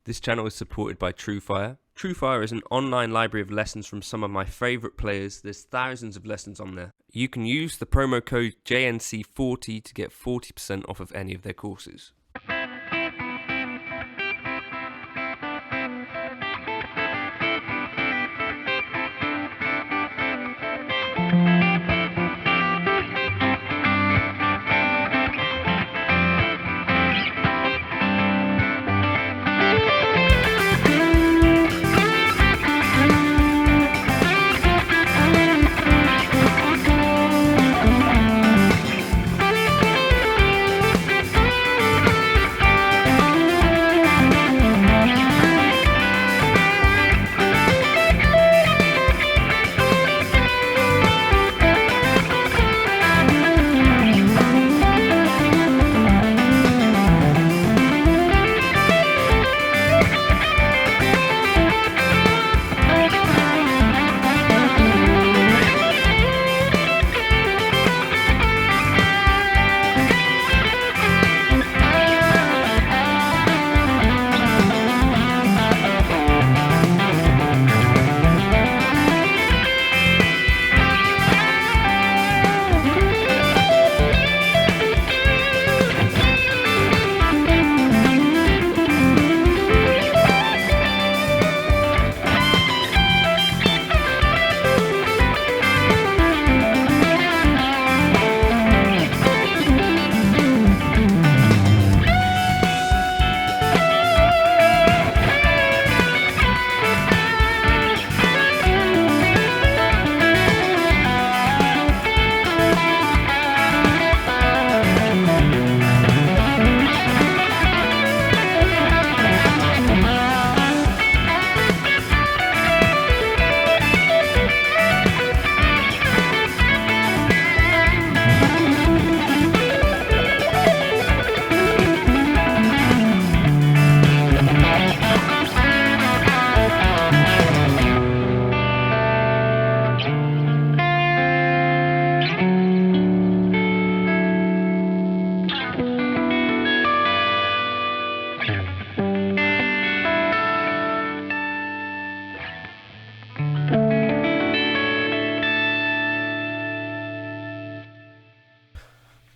This channel is supported by TrueFire. TrueFire is an online library of lessons from some of my favourite players. There's thousands of lessons on there. You can use the promo code JNC40 to get 40% off of any of their courses.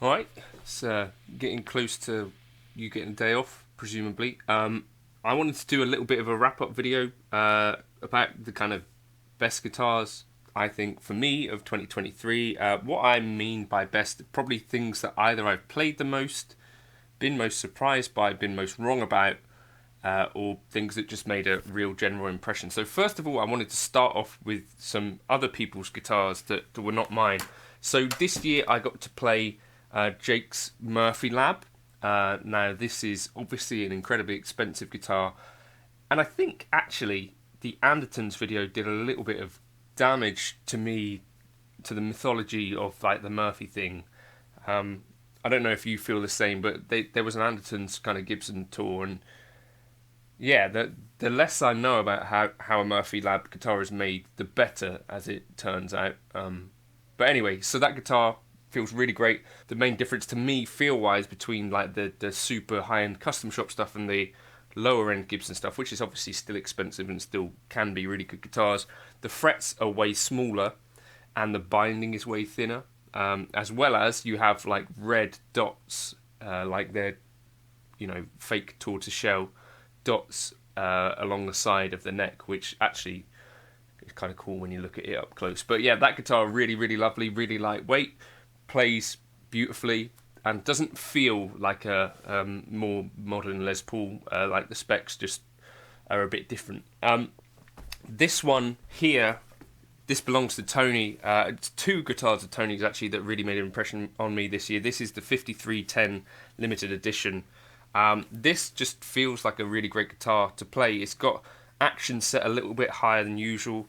Alright, it's getting close to you getting a day off, presumably. I wanted to do a little bit of a wrap-up video about the kind of best guitars, I think, for me, of 2023. What I mean by best, probably things that either I've played the most, been most surprised by, been most wrong about, or things that just made a real general impression. So first of all, I wanted to start off with some other people's guitars that were not mine. So this year I got to play Jake's Murphy Lab. Now this is obviously an incredibly expensive guitar, and I think actually the Andertons video did a little bit of damage to me, to the mythology of like the Murphy thing. I don't know if you feel the same, but there was an Andertons kind of Gibson tour, and yeah, the less I know about how a Murphy Lab guitar is made, the better, as it turns out. But anyway, so that guitar feels really great. The main difference to me, feel-wise, between like the super high-end custom shop stuff and the lower-end Gibson stuff, which is obviously still expensive and still can be really good guitars, the frets are way smaller and the binding is way thinner, as well as you have like red dots, like they're, you know, fake tortoiseshell dots along the side of the neck, which actually is kind of cool when you look at it up close. But yeah, that guitar, really, really lovely, really lightweight, plays beautifully, and doesn't feel like a more modern Les Paul. Like the specs just are a bit different. This one here, this belongs to Tony. It's two guitars of Tony's actually that really made an impression on me this year. This is the 5310 limited edition. This just feels like a really great guitar to play. It's got action set a little bit higher than usual.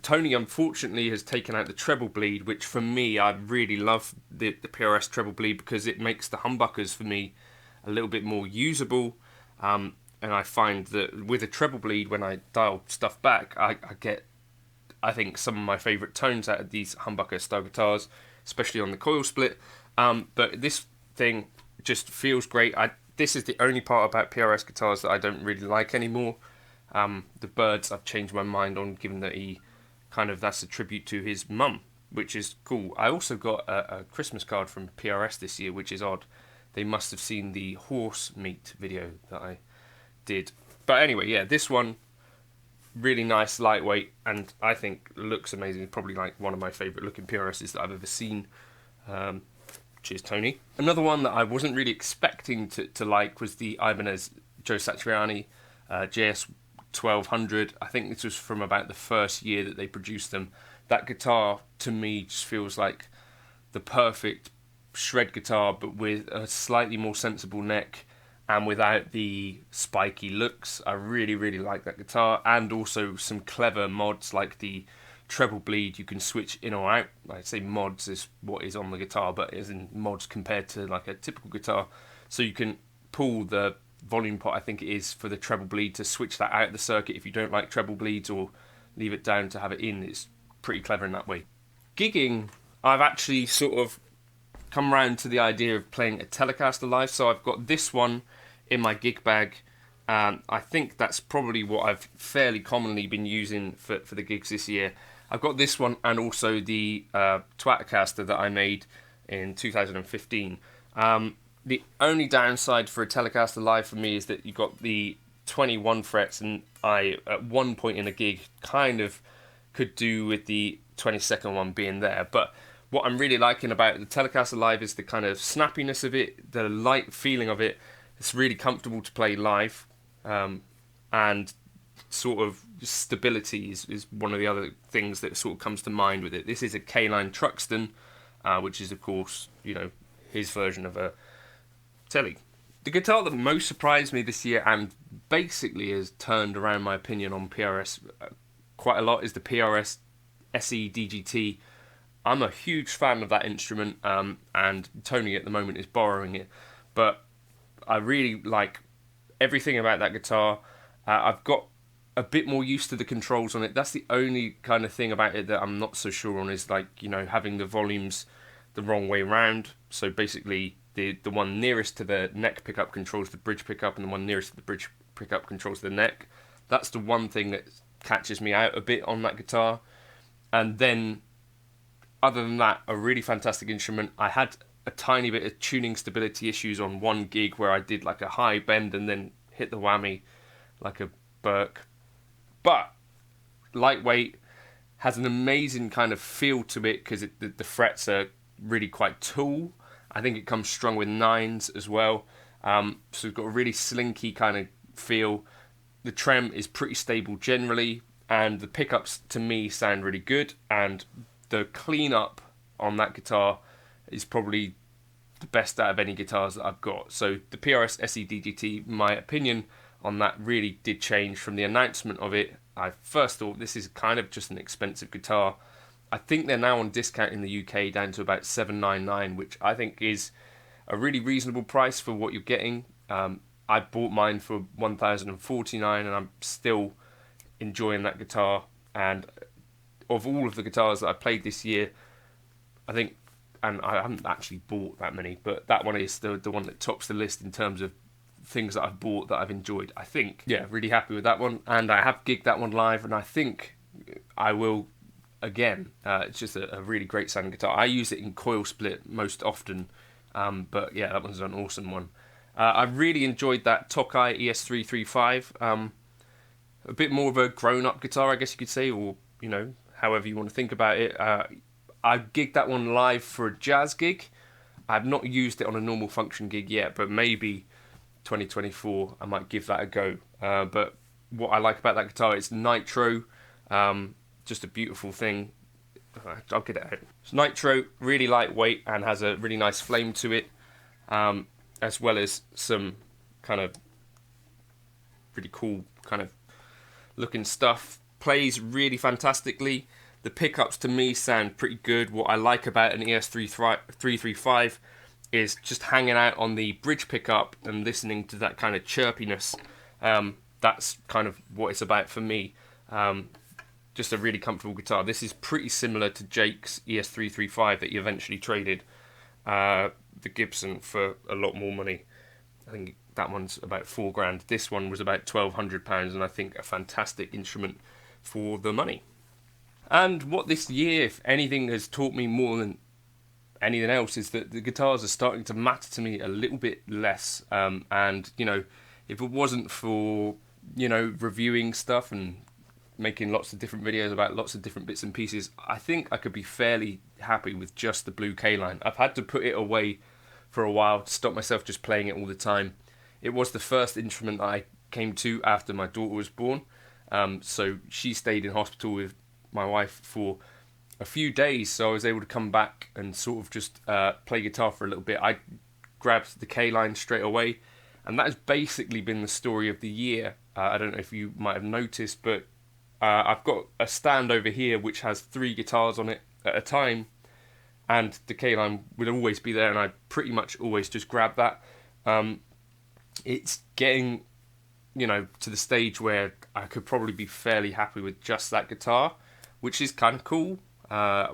Tony unfortunately has taken out the treble bleed, which for me, I really love the PRS treble bleed because it makes the humbuckers for me a little bit more usable. And I find that with a treble bleed, when I dial stuff back, I get, I think, some of my favourite tones out of these humbucker style guitars, especially on the coil split. But this thing just feels great. this is the only part about PRS guitars that I don't really like anymore. The birds I've changed my mind on, given that that's a tribute to his mum, which is cool. I also got a Christmas card from PRS this year, which is odd. They must have seen the horse meat video that I did. But anyway, yeah, this one, really nice, lightweight, and I think looks amazing. Probably like one of my favourite looking PRSs that I've ever seen. Cheers, Tony. Another one that I wasn't really expecting to like was the Ibanez Joe Satriani JS 1200. I think this was from about the first year that they produced them. That guitar, to me, just feels like the perfect shred guitar, but with a slightly more sensible neck and without the spiky looks. I really, really like that guitar, and also some clever mods like the treble bleed. You can switch in or out. I say mods is what is on the guitar, but is in mods compared to like a typical guitar. So you can pull the volume pot, I think it is, for the treble bleed to switch that out of the circuit if you don't like treble bleeds, or leave it down to have it in. It's pretty clever in that way. Gigging, I've actually sort of come round to the idea of playing a Telecaster live, so I've got this one in my gig bag. I think that's probably what I've fairly commonly been using for the gigs this year. I've got this one and also the Twatcaster that I made in 2015. The only downside for a Telecaster live for me is that you've got the 21 frets, and I, at one point in a gig, kind of could do with the 22nd one being there. But what I'm really liking about the Telecaster live is the kind of snappiness of it, the light feeling of it. It's really comfortable to play live, and sort of stability is one of the other things that sort of comes to mind with it. This is a K-Line Truxton, which is, of course, his version of a Tele. The guitar that most surprised me this year, and basically has turned around my opinion on PRS quite a lot, is the PRS SE DGT. I'm a huge fan of that instrument, and Tony at the moment is borrowing it, but I really like everything about that guitar. I've got a bit more used to the controls on it. That's the only kind of thing about it that I'm not so sure on, is like, having the volumes the wrong way around. So basically the one nearest to the neck pickup controls the bridge pickup, and the one nearest to the bridge pickup controls the neck. That's the one thing that catches me out a bit on that guitar. And then other than that, a really fantastic instrument. I had a tiny bit of tuning stability issues on one gig where I did like a high bend and then hit the whammy like a Burke. But lightweight, has an amazing kind of feel to it because the frets are really quite tall. I think it comes strung with 9s as well. So it's got a really slinky kind of feel. The trem is pretty stable generally, and the pickups to me sound really good, and the cleanup on that guitar is probably the best out of any guitars that I've got. So the PRS SE DGT, my opinion on that really did change from the announcement of it. I first thought this is kind of just an expensive guitar. I think they're now on discount in the UK down to about $799, which I think is a really reasonable price for what you're getting. I bought mine for $1,049, and I'm still enjoying that guitar. And of all of the guitars that I played this year, I think, and I haven't actually bought that many, but that one is the one that tops the list in terms of things that I've bought that I've enjoyed. I think, yeah, really happy with that one. And I have gigged that one live, and I think I will again. It's just a really great sounding guitar. I use it in coil split most often, but yeah, that one's an awesome one. I really enjoyed that Tokai ES-335. A bit more of a grown-up guitar, I guess you could say, or however you want to think about it. I gigged that one live for a jazz gig. I've not used it on a normal function gig yet, but maybe 2024 I might give that a go. But what I like about that guitar is nitro, just a beautiful thing. I'll get it out. It's nitro, really lightweight, and has a really nice flame to it, as well as some kind of really cool kind of looking stuff. Plays really fantastically. The pickups to me sound pretty good. What I like about an ES-335 is just hanging out on the bridge pickup and listening to that kind of chirpiness. That's kind of what it's about for me. Just a really comfortable guitar. This is pretty similar to Jake's ES-335 that he eventually traded the Gibson for a lot more money. I think that one's about £4 grand. This one was about £1,200, and I think a fantastic instrument for the money. And what this year, if anything, has taught me more than anything else is that the guitars are starting to matter to me a little bit less. And, you know, if it wasn't for, you know, reviewing stuff and making lots of different videos about lots of different bits and pieces, I think I could be fairly happy with just the blue K-line. I've had to put it away for a while to stop myself just playing it all the time. It was the first instrument that I came to after my daughter was born. So she stayed in hospital with my wife for a few days, so I was able to come back and sort of just play guitar for a little bit. I grabbed the K-line straight away, and that has basically been the story of the year. I don't know if you might have noticed, but I've got a stand over here which has 3 guitars on it at a time, and the K-line would always be there, and I pretty much always just grab that. It's getting, you know, to the stage where I could probably be fairly happy with just that guitar, which is kind of cool.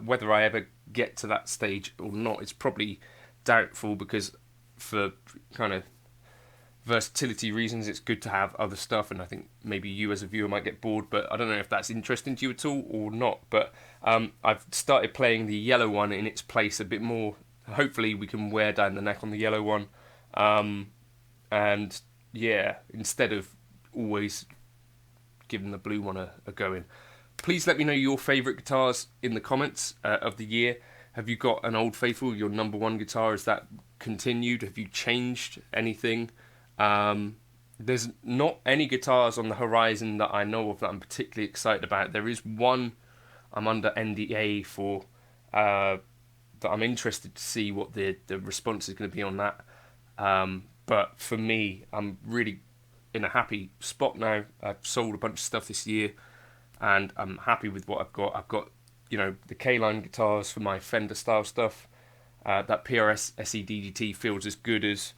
Whether I ever get to that stage or not, it's probably doubtful, because for kind of versatility reasons, it's good to have other stuff, and I think maybe you as a viewer might get bored, but I don't know if that's interesting to you at all or not. But I've started playing the yellow one in its place a bit more. Hopefully we can wear down the neck on the yellow one, and yeah, instead of always giving the blue one a go in. Please let me know your favourite guitars in the comments of the year. Have you got an Old Faithful, your number one guitar? Has that continued? Have you changed anything? There's not any guitars on the horizon that I know of that I'm particularly excited about. There is one I'm under NDA for, that I'm interested to see what the response is going to be on that. But for me, I'm really in a happy spot now. I've sold a bunch of stuff this year, and I'm happy with what I've got. I've got, you know, the K-line guitars for my Fender style stuff. That PRS SE DGT feels as good as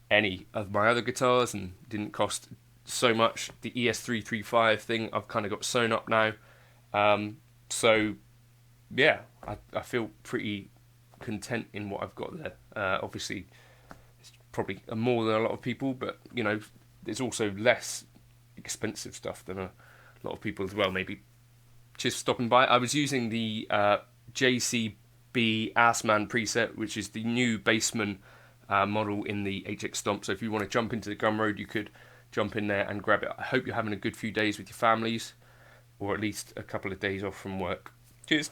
any of my other guitars and didn't cost so much. The ES-335 thing I've kind of got sewn up now. So yeah, I feel pretty content in what I've got there. Obviously, it's probably more than a lot of people, but you know, there's also less expensive stuff than a lot of people as well. Maybe just stopping by. I was using the JCB Assman preset, which is the new Bassman model in the HX Stomp. So if you want to jump into the Gumroad, you could jump in there and grab it. I hope you're having a good few days with your families, or at least a couple of days off from work. Cheers.